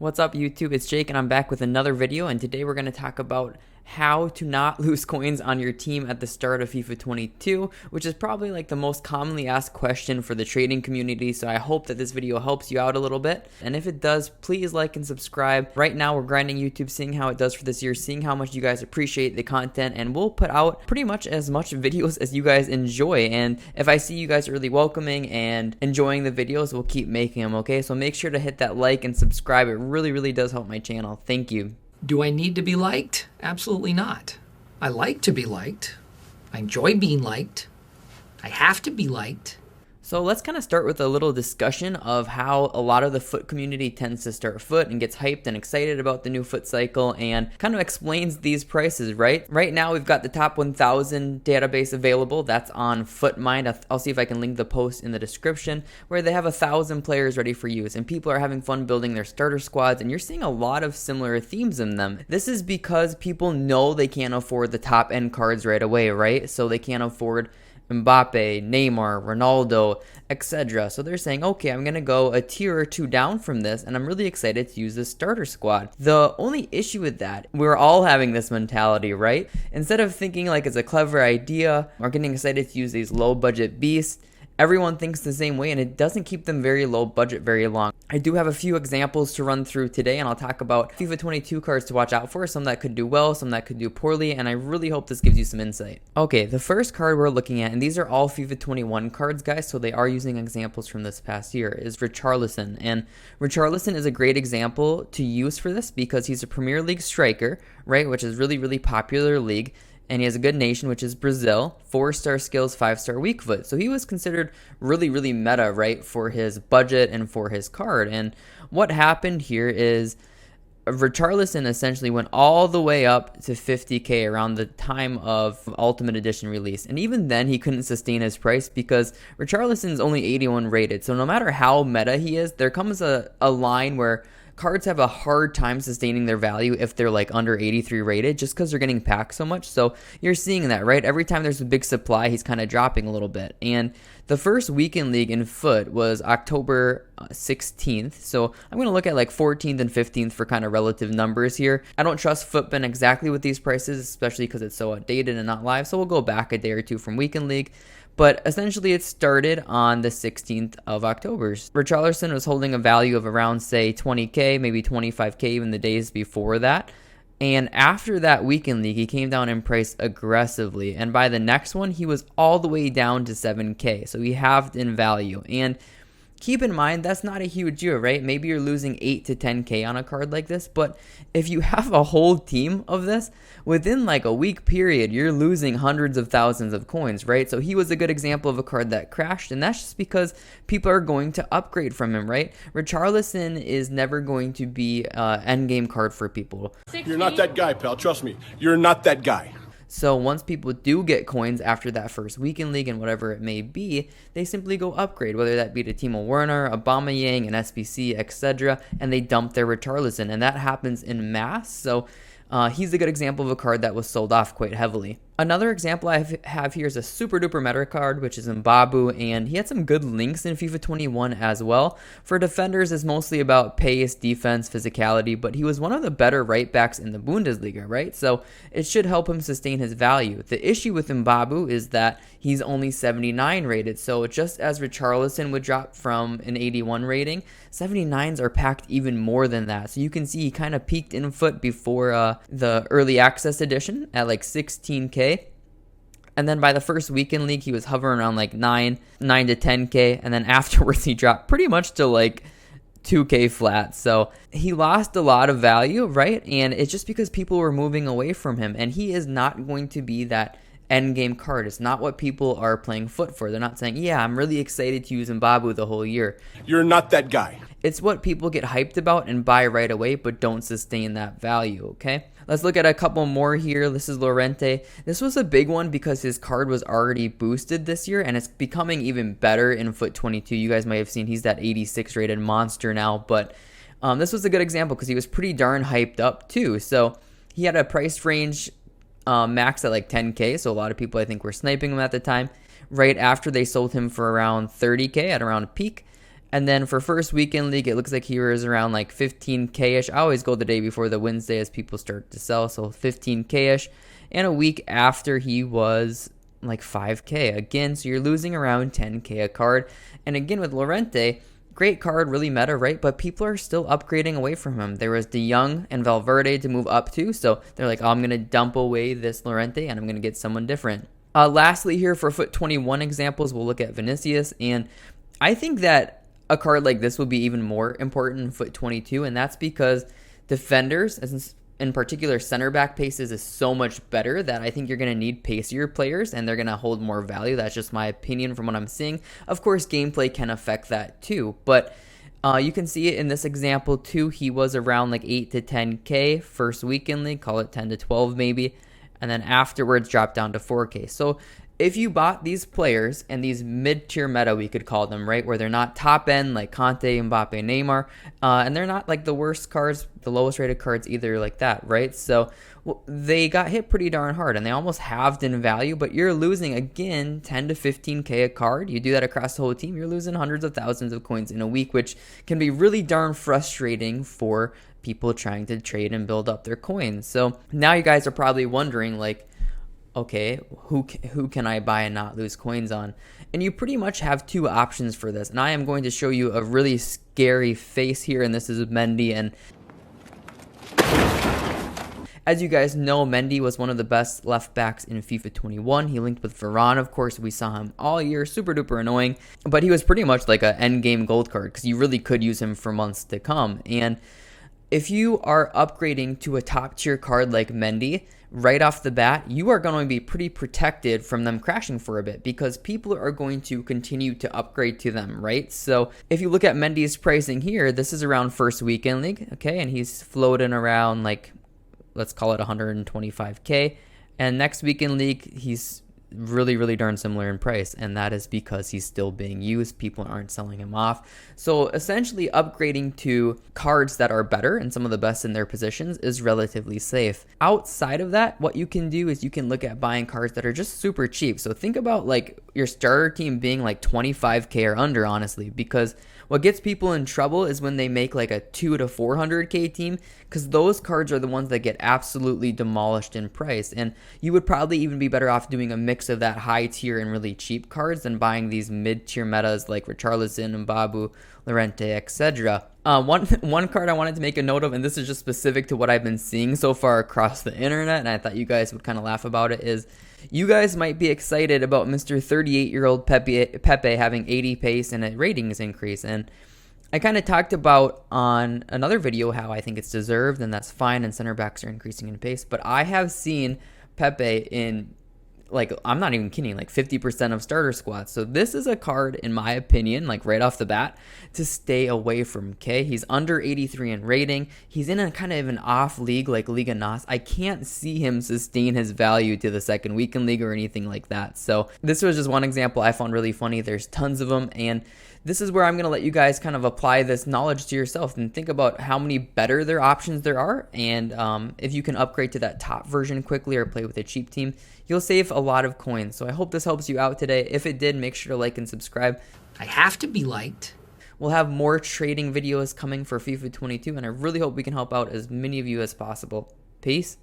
What's up YouTube, it's Jake and I'm back with another video, and today we're going to talk about how to not lose coins on your team at the start of FIFA 22, which is probably like the most commonly asked question for the trading community, so I hope that this video helps you out a little bit. And if it does, please like and subscribe. Right now we're grinding YouTube, seeing how it does for this year, seeing how much you guys appreciate the content, and we'll put out pretty much as much videos as you guys enjoy. And if I see you guys really welcoming and enjoying the videos, we'll keep making them, okay? So make sure to hit that like and subscribe. It really does help my channel. Thank you. Do I need to be liked? Absolutely not. I like to be liked. I enjoy being liked. I have to be liked. So let's kind of start with a little discussion of how a lot of the foot community tends to start foot and gets hyped and excited about the new foot cycle, and kind of explains these prices, right? Right now we've got the top 1,000 database available. That's on FootMind. I'll see if I can link the post in the description, where they have 1,000 players ready for use, and people are having fun building their starter squads, and you're seeing a lot of similar themes in them. This is because people know they can't afford the top end cards right away, right? So they can't afford Mbappe, Neymar, Ronaldo, etc. So they're saying, okay, I'm going to go a tier or two down from this, and I'm really excited to use this starter squad. The only issue with that, we're all having this mentality, right? Instead of thinking like it's a clever idea or getting excited to use these low budget beasts, everyone thinks the same way, and it doesn't keep them very low budget very long. I do have a few examples to run through today, and I'll talk about FIFA 22 cards to watch out for, some that could do well, some that could do poorly, and I really hope this gives you some insight. Okay, the first card we're looking at, and these are all FIFA 21 cards, guys, so they are using examples from this past year, is Richarlison. And Richarlison is a great example to use for this because he's a Premier League striker, right, which is really popular league. And he has a good nation, which is Brazil, 4-star skills, 5-star weak foot. So he was considered really meta, right, for his budget and for his card. And what happened here is Richarlison essentially went all the way up to 50k around the time of Ultimate Edition release. And even then, he couldn't sustain his price because Richarlison's only 81 rated. So no matter how meta he is, there comes a line where cards have a hard time sustaining their value if they're like under 83 rated, just because they're getting packed so much. So you're seeing that, right? Every time there's a big supply, he's kind of dropping a little bit. And the first weekend league in foot was October 16th. So I'm going to look at like 14th and 15th for kind of relative numbers here. I don't trust Footbin exactly with these prices, especially because it's so outdated and not live. So we'll go back a day or two from weekend league. But essentially it started on the 16th of October. Richarlison was holding a value of around, say, 20k, maybe 25k even the days before that. And after that weekend league, he came down in price aggressively. And by the next one, he was all the way down to 7k. So he halved in value. And keep in mind, that's not a huge year, right? Maybe you're losing 8 to 10k on a card like this, but if you have a whole team of this, within like a week period, you're losing hundreds of thousands of coins, right? So he was a good example of a card that crashed, and that's just because people are going to upgrade from him, right? Richarlison is never going to be an endgame card for people. You're not that guy, pal. Trust me. You're not that guy. So once people do get coins after that first weekend league and whatever it may be, they simply go upgrade, whether that be to Timo Werner, Aubameyang, an SBC, etc., and they dump their Richarlison, and that happens in mass. So he's a good example of a card that was sold off quite heavily. Another example I have here is a super duper meta card, which is Mbabu, and he had some good links in FIFA 21 as well. For defenders, it's mostly about pace, defense, physicality, but he was one of the better right backs in the Bundesliga, right? So it should help him sustain his value. The issue with Mbabu is that he's only 79 rated, so just as Richarlison would drop from an 81 rating, 79s are packed even more than that. So you can see he kind of peaked in foot before the early access edition at like 16k. And then by the first weekend league, he was hovering around like 9 to 10k. And then afterwards, he dropped pretty much to like 2k flat. So he lost a lot of value, right? And it's just because people were moving away from him. And he is not going to be that end game card. It's not what people are playing foot for. They're not saying, yeah, I'm really excited to use Mbabu the whole year. You're not that guy. It's what people get hyped about and buy right away, but don't sustain that value, okay? Let's look at a couple more here. This is Llorente. This was a big one because his card was already boosted this year, and it's becoming even better in Foot 22. You guys might have seen he's that 86 rated monster now, but this was a good example because he was pretty darn hyped up too. So he had a price range max at like 10k, so a lot of people I think were sniping him at the time. Right after they sold him for around 30k at around peak. And then for first weekend league, it looks like he was around like 15K-ish. I always go the day before the Wednesday as people start to sell, so 15K-ish. And a week after, he was like 5K again, so you're losing around 10K a card. And again with Llorente, great card, really meta, right? But people are still upgrading away from him. There was De Jong and Valverde to move up to, so they're like, oh, I'm going to dump away this Llorente and I'm going to get someone different. Lastly here for Foot 21 examples, we'll look at Vinicius, and I think that a card like this will be even more important in Foot 22, and that's because defenders, as in particular center back paces, is so much better that I think you're going to need pacier players and they're going to hold more value. That's just my opinion from what I'm seeing. Of course, gameplay can affect that too, but you can see it in this example too. He was around like 8 to 10K first weekend league, call it 10 to 12 maybe, and then afterwards dropped down to 4K. So if you bought these players and these mid-tier meta, we could call them, right, where they're not top end like Conte, Mbappe, Neymar, and they're not like the worst cards, the lowest rated cards either like that, right? So they got hit pretty darn hard and they almost halved in value, but you're losing again 10 to 15K a card. You do that across the whole team, you're losing hundreds of thousands of coins in a week, which can be really darn frustrating for people trying to trade and build up their coins. So now you guys are probably wondering, like, okay, who can I buy and not lose coins on? And you pretty much have two options for this. And I am going to show you a really scary face here, and this is Mendy. And as you guys know, Mendy was one of the best left backs in FIFA 21. He linked with Varane, of course. We saw him all year, super duper annoying. But he was pretty much like an end game gold card because you really could use him for months to come. And if you are upgrading to a top tier card like Mendy, right off the bat, you are going to be pretty protected from them crashing for a bit because people are going to continue to upgrade to them, right? So if you look at Mendy's pricing here, this is around first weekend league, okay? And he's floating around like, let's call it 125K. And next weekend league, he's really darn similar in price, and that is because he's still being used. People aren't selling him off. So essentially upgrading to cards that are better and some of the best in their positions is relatively safe. Outside of that, what you can do is you can look at buying cards that are just super cheap. So think about like your starter team being like 25K or under, honestly, because what gets people in trouble is when they make like a 2 to 400K team, because those cards are the ones that get absolutely demolished in price. And you would probably even be better off doing a mix of that high tier and really cheap cards than buying these mid-tier metas like Richarlison, Mbabu, Llorente, etc. One card I wanted to make a note of, and this is just specific to what I've been seeing so far across the internet, and I thought you guys would kind of laugh about it, is you guys might be excited about Mr. 38-year-old Pepe having 80 pace and a ratings increase. And I kind of talked about on another video how I think it's deserved, and that's fine, and center backs are increasing in pace. But I have seen Pepe in, like, I'm not even kidding, like 50% of starter squads. So this is a card, in my opinion, like right off the bat, to stay away from. Okay, he's under 83 in rating. He's in a kind of an off league like Liga NOS. I can't see him sustain his value to the second weekend league or anything like that. So this was just one example I found really funny. There's tons of them, and this is where I'm going to let you guys kind of apply this knowledge to yourself and think about how many better their options there are. And if you can upgrade to that top version quickly or play with a cheap team, you'll save a lot of coins. So I hope this helps you out today. If it did, make sure to like and subscribe. I have to be liked. We'll have more trading videos coming for FIFA 22, and I really hope we can help out as many of you as possible. Peace.